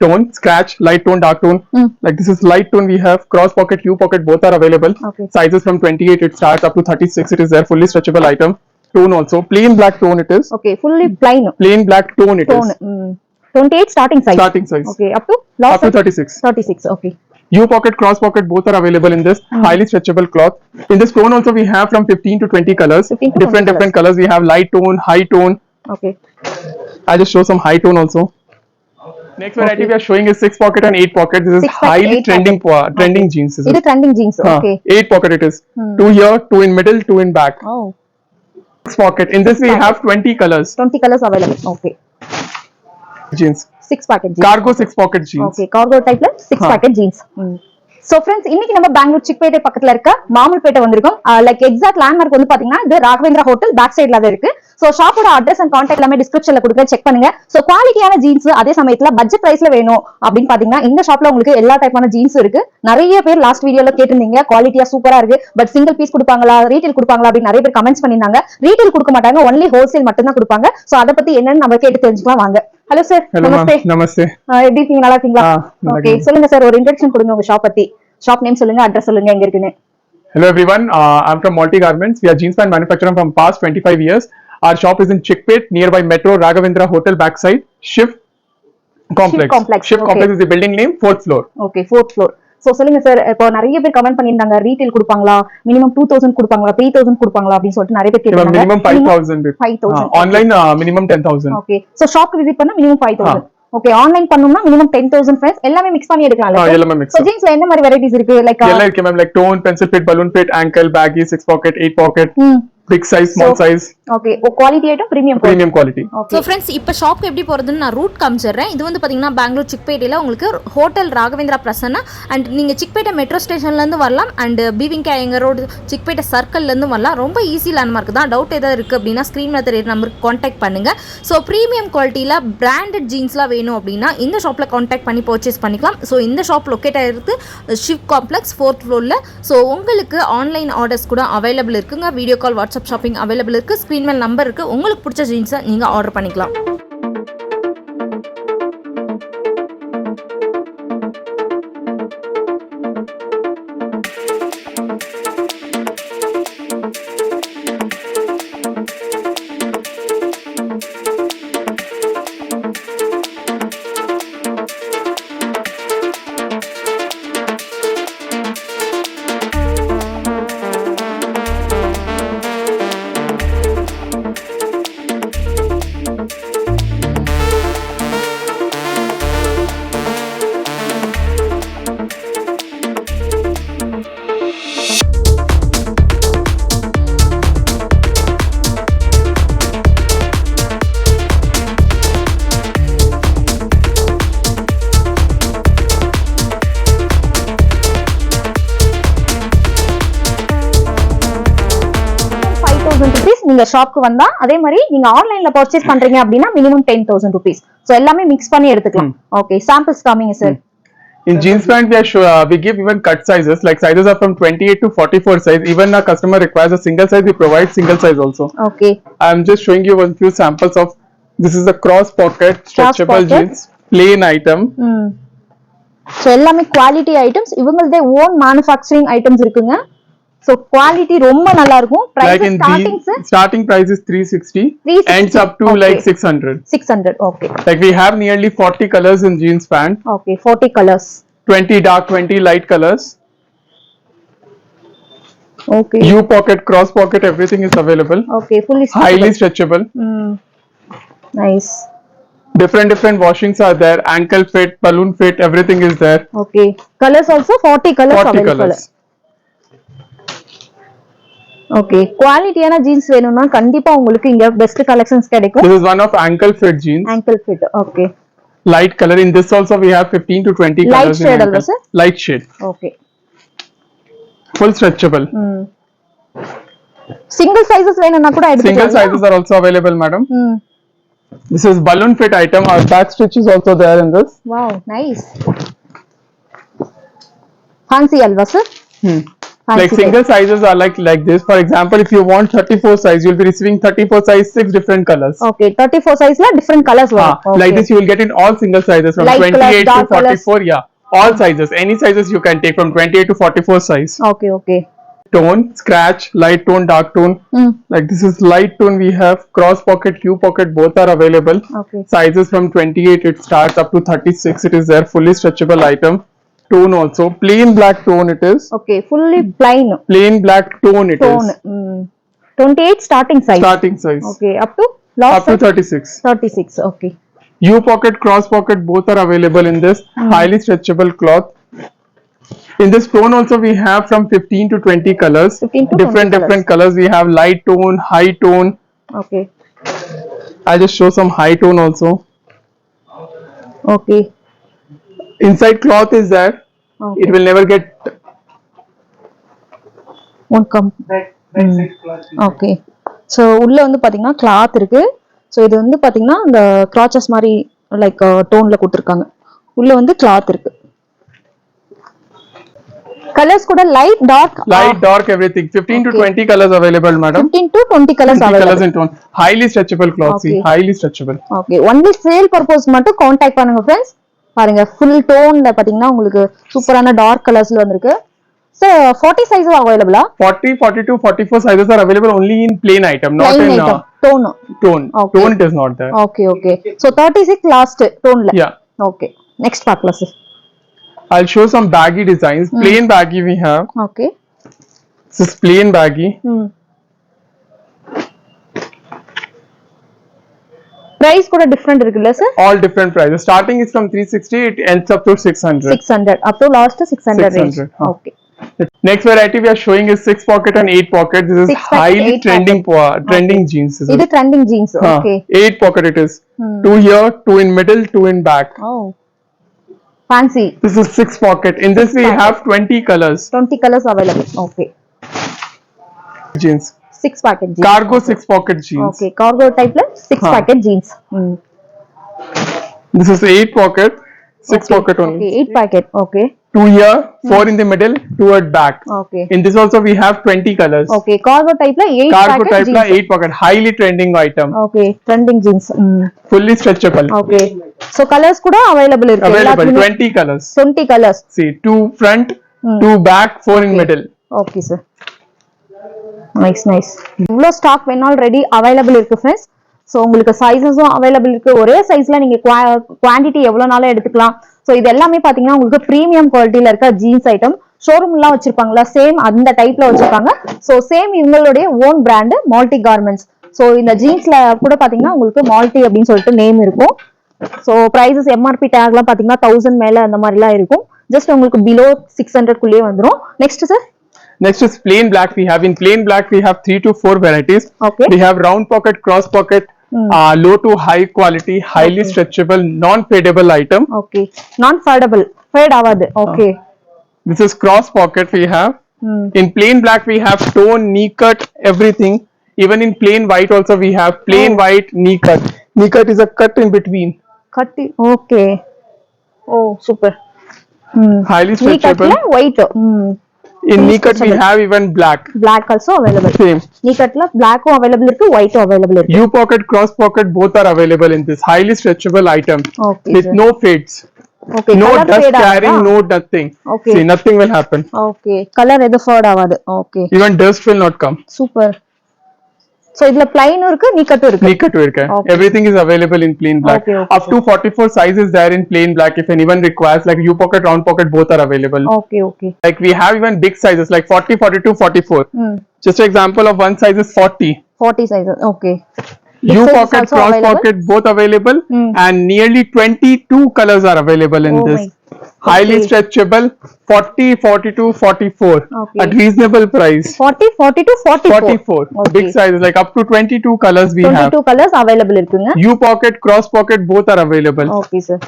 tone, scratch, light tone, dark tone. Like this is light tone. We have cross pocket, U pocket, both are available. Okay. Sizes from 28 it starts up to 36. It is there, fully stretchable item. Tone also plain black tone it is. Okay, fully plain. Plain black tone it is. 28 starting size. Starting size. Okay, up to last up to 36. 36. Okay. U pocket, cross pocket, both are available in this highly stretchable cloth. In this tone also we have from 15 to 20 colors. 15 to different colors. We have light tone, high tone. Okay. I just show some high tone also. Next variety we are showing is 6 pocket and 8 pocket. This is highly trending jeans. This is trending jeans. Okay. 8 pocket it is. 2 here, 2 in middle, 2 in back. Oh. 6 pocket. In this we have 20 colors. 20 colors available. Okay. Jeans. 6 pocket jeans. Cargo 6 pocket jeans. Okay, cargo type la 6 pocket jeans. So friends, இன்னைக்கு நம்ம பெங்களூர் சிக்பேட்டை பக்கத்துல இருக்க மாமல்பேட்டை வந்திருக்கோம். Like exact landmark வந்து பாத்தீங்கன்னா இது Raghavendra hotel back சைடுல தான் இருக்கு. சோ ஷாப்போட அட்ரஸ் அண்ட் கான்டாக்ட் எல்லாமே டிஸ்கிரிப்ஷன்ல கொடுக்குறேன், செக் பண்ணுங்க. சோ குவாலிட்டியான ஜீன்ஸ் அதே சமயத்துல பட்ஜெட் பிரைஸ்ல வேணும் அப்படின்னு பாத்தீங்கன்னா இந்த ஷாப்ல உங்களுக்கு எல்லா டைப்பான ஜீன்ஸ் இருக்கு. நிறைய பேர் லாஸ்ட் வீடியோல கேட்டிருந்தீங்க குவாலிட்டியா சூப்பரா இருக்கு, பட் சிங்கிள் பீஸ் கொடுப்பாங்களா, ரீட்டைல் கொடுப்பாங்களா அப்படின்னு நிறைய பேர் கமெண்ட்ஸ் பண்ணிருந்தாங்க. ரீட்டைல் கொடுக்க மாட்டாங்க, ஒன்லி ஹோல்சேல் மட்டும் தான் கொடுப்பாங்க. சோ அதை பத்தி என்னன்னு நம்ம கேட்டு தெரிஞ்சுக்கலாம் வாங்க. ஹலோ சார், நமஸ்தே. நமஸ்தே. எப்படி இருக்கீங்க, நல்லா இருக்கீங்களா? ஓகே, சொல்லுங்க சார், ஒரு இன்ட்ரோடக்ஷன் கொடுங்க உங்க ஷாப் பத்தி. Shop name சொல்லுங்க, address சொல்லுங்க, எங்க இருக்குன்னு. Hello everyone, I'm from Moulty Garments. We are jeans pant manufacturer from past 25 years. Our shop is in Chickpet, nearby Metro, Raghavendra Hotel backside, Shiv Complex. Shiv Complex is the building name, 4th floor. Okay, 4th floor. So சொல்லுங்க sir, இப்போ நிறைய பேர் comment பண்ணிருந்தாங்க retail கொடுப்பாங்களா, minimum 2000 கொடுப்பாங்களா, 3000 கொடுப்பாங்களா அப்படின்னு சொல்லிட்டு நிறைய பேர் கேட்டாங்க. Minimum 5000. Online minimum 10000. Okay, so shop visit பண்ணா minimum 5000. ஓகே, ஆன்லைன் பண்ணனும்னா மினிமம் 10000 फ्रेंड्स. எல்லாமே mix பண்ணி எடுக்கலாம்ல? எல்லாமே mix. சோ ஜீன்ஸ்ல என்ன மாதிரி வெரைட்டிஸ் இருக்கு? லைக் எல்லா இருக்கு ma'am. Like tone, pencil fit, balloon fit, ankle, baggy, 6 pocket, 8 pocket, big size, small size. Okay, quality item premium quality. So friends, இப்போ ஷாப்க்கு எப்படி போறதுன்னு நான் ரூட் காமிச்சறேன். இது வந்து பாத்தீங்கன்னா பெங்களூர் சிக்பேட்டையில உங்களுக்கு ஹோட்டல் ராகவேந்திரா பிரசன்னா அண்ட் நீங்க சிக்பேட்டை மெட்ரோ ஸ்டேஷன்ல இருந்து வரலாம் அண்ட் பிவிங் கேங்க ரோட் சிக்பேட்டை சர்க்கிள்ல இருந்து வரலாம். ரொம்ப ஈஸி லேண்ட்மார்க் தான். டவுட் ஏதாவது இருக்கு அப்படின்னா ஸ்கிரீன்ல தெரியற நம்பருக்கு கான்டாக்ட் பண்ணுங்க. சோ பிரீமியம் குவாலிட்டில பிராண்டட் ஜீன்ஸ்லாம் வேணும் அப்படின்னா இந்த ஷாப்ல கான்டாக்ட் பண்ணி பர்ச்சேஸ் பண்ணிக்கலாம். சோ இந்த ஷாப் லொகேட் ஆயிருக்கு ஷிவ் காம்ப்ளெக்ஸ் 4th ஃப்ளோர்ல. சோ உங்களுக்கு ஆன்லைன் ஆர்டர்ஸ் கூட அவைலபிள் இருக்குங்க. Video call, WhatsApp shopping available இருக்கு. ஸ்கிரீன் மேல் நம்பர் இருக்கு. உங்களுக்கு பிடிச்ச ஜீன்ஸை நீங்க ஆர்டர் பண்ணிக்கலாம். நீங்க ஷாப்க்கு வந்தா அதே மாதிரி நீங்க ஆன்லைன்ல பர்ச்சேஸ் பண்றீங்க அப்படின்னா மினிமம் 10000 rupees. சோ எல்லாமே மிக்ஸ் பண்ணி எடுத்துக்கலாம். ஓகே, சாம்பிள்ஸ் காமிங்க sir. In jeans pant we give even cut sizes, like sizes are from 28 to 44 size. Even a customer requires a single size, we provide single size also. Okay, I'm just showing you one few samples of this is a cross pocket stretchable jeans, plain item. So எல்லாமே quality items. இவங்களதே own manufacturing items இருக்குங்க. So quality ரொம்ப நல்லா இருக்கும். Price starting price is 360 ends up to like 600. Okay, like we have nearly 40 colors in jeans pant. Okay, 40 colors, 20 dark, 20 light colors. Okay, U pocket, cross pocket, everything is available. Okay, fully stretchable. Highly stretchable. Nice. Different washings are there. Ankle fit, balloon fit, everything is there. Okay, colors also 40 colors 40 available. colors. Okay, குவாலிட்டியான jeans வேணும்னா கண்டிப்பா உங்களுக்கு இங்க best collections கிடைக்கும். This is one of ankle fit jeans. Ankle fit. Okay, light color. In this also we have 15 to 20 light colors. Light shade alwa sir? Light shade. Okay, full stretchable. Single sizes வேணும்னா கூட எடுத்துக்கலாம். Single sizes are also available, madam. This is balloon fit item. Our back stitch is also there in this. Wow, nice. Fancy alwa sir? Like single sizes are like this. For example, if you want 34 size, you'll be receiving 34 size 6 different colors. Okay, 34 size la different colors varum. Like this you will get in all single sizes from Light 28 colors, to 44. colors. Yeah, all sizes, any sizes you can take from 28 to 44 size. Okay. Tone, scratch, light tone, dark tone. Like this is light tone. We have cross pocket, U pocket, both are available. Okay. Sizes from 28 it starts up to 36. It is there, fully stretchable item. Tone also plain black tone it is. Okay, fully plain Black tone it is. 28 starting size. Okay, up to last up to 36. Okay. U pocket, cross pocket, both are available in this highly stretchable cloth. In this tone also we have from 15 to 20 colors. 15 to different colors. We have light tone, high tone. Okay. I'll just show some high tone also. Okay. Inside cloth is there. Okay. It will never get. Won't come. Okay. So உள்ள வந்து பாத்தீங்கன்னா cloth இருக்கு. So இது வந்து பாத்தீங்கன்னா அந்த crotches மாதிரி like டோன்ல கொடுத்திருக்காங்க. உள்ள வந்து cloth இருக்கு. Colors kuda light dark everything. 15 to 20 colors available, madam. 15 to 20 colors available. Colors in tone. Highly stretchable cloth. Okay. See, highly stretchable. Okay, only sale purpose மட்டும் contact பண்ணுங்க friends. பாருங்க full tone ல பாத்தீங்கன்னா உங்களுக்கு சூப்பரான dark colorsல வந்திருக்கு. So 40 sizes available. 40, 42, 44 sizes are available only in plain item, not plain in item. Tone. Okay. Tone it is not there. Okay. So 36 last tone ல. Yeah. Okay. Next part class. I'll show some baggy designs. Plain baggy we have. Okay. This is plain baggy. Price kuda different irukku sir? All different prices. Starting is from 360, it ends up to 600. 600 up to last 600 range. Okay. Next variety we are showing is 6 pocket and 8 pocket. This is highly trending jeans. This is trending jeans. Okay. 8 pocket it is. 2 here, 2 in middle, 2 in back. Oh. Fancy. This is 6 pocket. In this we have 20 colors. 20 colors available. Okay. Jeans. 6 packet jeans. Cargo 6 pocket jeans. Okay. Cargo type la 6 packet jeans. This is 8 pocket. 6 pocket only. Okay. 8 packet. Okay. 2 here, 4 in the middle, 2 at back. Okay. In this also we have 20 colors. Okay. Cargo type la 8 Cargo packet type jeans. la 8 pocket. Highly trending item. Okay. Trending jeans. Fully stretchable. Okay. So colors kuda available irukku. Available 20 colors. 20 colors. See, 2 front, 2 back, 4 in middle. Okay sir. Nice. இவ்ளோ stock வேணாலும் ready available இருக்கு friends. So உங்களுக்கு சைஸஸும் available இருக்கு. ஒரே சைஸ்ல நீங்க quantity எவ்வளவுனாலும் எடுத்துக்கலாம். So இது எல்லாமே பாத்தீங்கன்னா உங்களுக்கு பிரீமியம் குவாலிட்டில இருக்க ஜீன்ஸ் ஐட்டம். ஷோரூம்லாம் வச்சிருப்பாங்களா சேம் அந்த டைப்ல வச்சிருப்பாங்க. சோ சேம் இவங்களுடைய own brand multi garments. So இந்த ஜீன்ஸ்ல கூட பாத்தீங்கன்னா உங்களுக்கு மல்டி அப்படின்னு சொல்லிட்டு நேம் இருக்கும். சோ பிரைசஸ் எம்ஆர்பி டேக்லாம் பாத்தீங்கன்னா 1000 மேல அந்த மாதிரிலாம் இருக்கும். ஜஸ்ட் உங்களுக்கு பிலோ 600 குள்ளே வந்துரும். Next sir Next is plain black. We have in plain black we have 3 to 4 varieties. Okay. We have round pocket, cross pocket, low to high quality, highly stretchable, non-fadeable item. Okay. Non-fadeable. Fade avadu. Okay. This is cross pocket we have. In plain black we have tone, knee cut, everything. Even in plain white also we have plain white knee cut. Knee cut is a cut in between. Cut. Okay. Oh, super. Highly stretchable. Knee cut la white. In knee cut we have even black. Black also available. Same. Knee cut la black available irukku, white available irukku. U pocket, cross pocket both are available in this highly stretchable item. Okay. With no fades. Okay. No color dust fade carrying, no nothing. Okay. See, nothing will happen. Okay. Color edu fade avadu. Okay. Even dust will not come. Super. So idla plain irukku, knee cut irukku. Knee cut irukku. Okay. Everything is available in plain black. Okay, Up to 44 sizes there in plain black. If anyone requires, like U pocket, round pocket, both are available. Okay. Like we have even big sizes like 40, 42, 44. Just an example of one size is 40. 40 sizes. Okay. U pocket, cross pocket, both available, and nearly 22 colors are available in this. Highly stretchable, 40, 42, 44 at reasonable price. 40, 42, 44. Okay. Big sizes like up to 22 colors we have. 22 colors available irukkunga. U pocket, cross pocket both are available. Okay sir.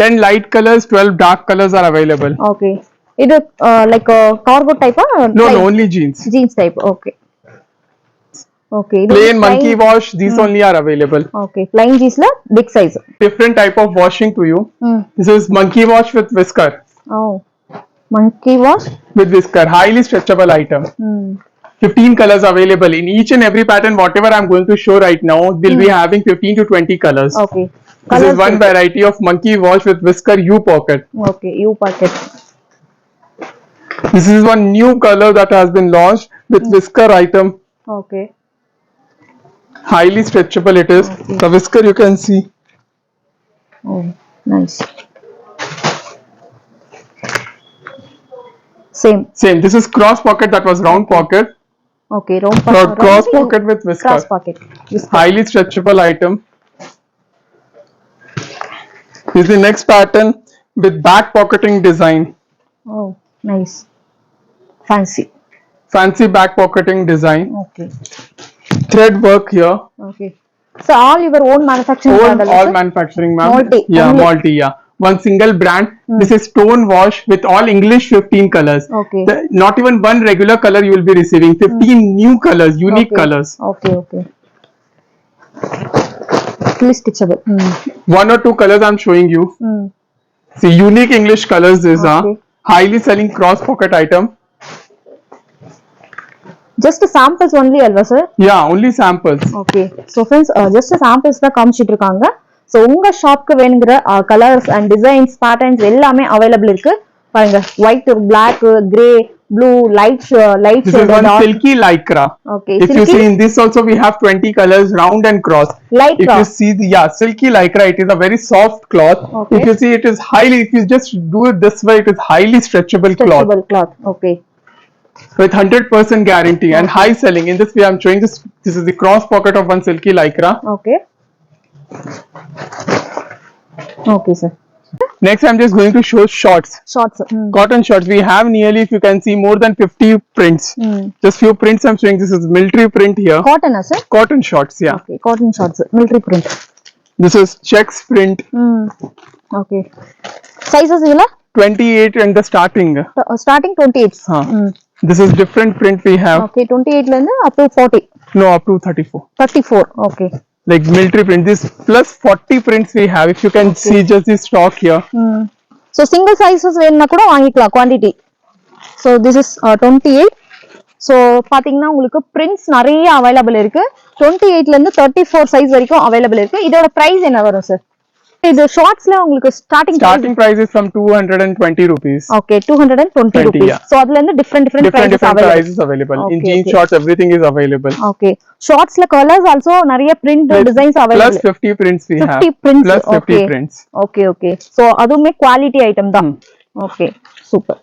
10 light colors, 12 dark colors are available. Okay. Idu like cargo type No, only jeans. Jeans type. Okay. Okay. Plain monkey wash, these only are available. Okay. Plain jeans la big size. Different type of washing to you. This is monkey wash with whisker. Oh. monkey wash with whisker, highly stretchable item. 15 colors available in each and every pattern. Whatever I'm going to show right now, we'll be having 15 to 20 colors. Okay. This is one variety of monkey wash with whisker U pocket. Okay, U pocket. This is one new color that has been launched with whisker item. Okay. Highly stretchable it is. Okay. The whisker you can see. Oh, nice. Same. This is cross pocket, that was round pocket. Okay, round Cross pocket with whisker. Cross pocket. Highly stretchable item. This is the next pattern with back pocketing design. Oh, nice. Fancy back pocketing design. Okay. Thread work here. Okay. So all your own manufacturing? All manufacturing, ma'am. Moulty. Yeah, only. Moulty, yeah. One single brand. This is stone wash with all English 15 colors. Okay. Not even one regular color you will be receiving. 15 new colors, unique colors. Okay, okay. Fully stitchable. One or two colors I'm showing you. See, unique English colors these are. Highly selling cross pocket item. Just samples only, alva sir? Yeah, only samples. Okay. So friends, just samples da காமிச்சிட்டு இருக்காங்க. So உங்க ஷாப்க்கு வேணுங்கிற colours and designs patterns எல்லாமே available இருக்கு. பாருங்க, white, black, grey, blue, light This is one silky lycra. Okay. If you see in this also we have 20 colors, round and cross. Lycra. If you see the silky lycra, it is a very soft cloth. Okay. If you see, it is highly, if you just do it this way, it is highly stretchable cloth. Okay. With 100% guarantee and high selling. In this way I'm showing this. This is the cross pocket of one silky lycra. Okay. Okay, sir. Next I'm just going to show shorts. Cotton shorts. We have nearly, if you can see, more than 50 prints. Just few prints I'm showing. This is military print here. Cotton, sir? Cotton shorts, yeah. Okay, cotton shorts, military print. This is checks print. Okay. Sizes illa? 28 and the starting. Starting 28. This is different print we have. Okay, 28 lende up to 40. No, up to 34. 34, okay. Like military print. This plus 40 prints we have. If you can see just this stock here. So single sizes வேணும்னா கூட வாங்கிக்கலாம் quantity. So this is 28. So பாத்தீங்கன்னா உங்களுக்கு prints நிறைய available இருக்கு. 28 ல இருந்து 34 size வரைக்கும் அவைலபிள் இருக்கு. இதோட பிரைஸ் என்ன வரும் சார்? இது ஷார்ட்ஸ்ல உங்களுக்கு starting price is from 220 rupees. Okay, 220 rupees. Yeah. So அதுல இருந்து different prices available. In jeans shorts everything is available. Okay. Shortsல colors also நிறைய print designs available. Plus 50 prints we have. 50 prints. Plus 50 prints. Okay, okay. So அதுவுமே quality item தான். Okay, super.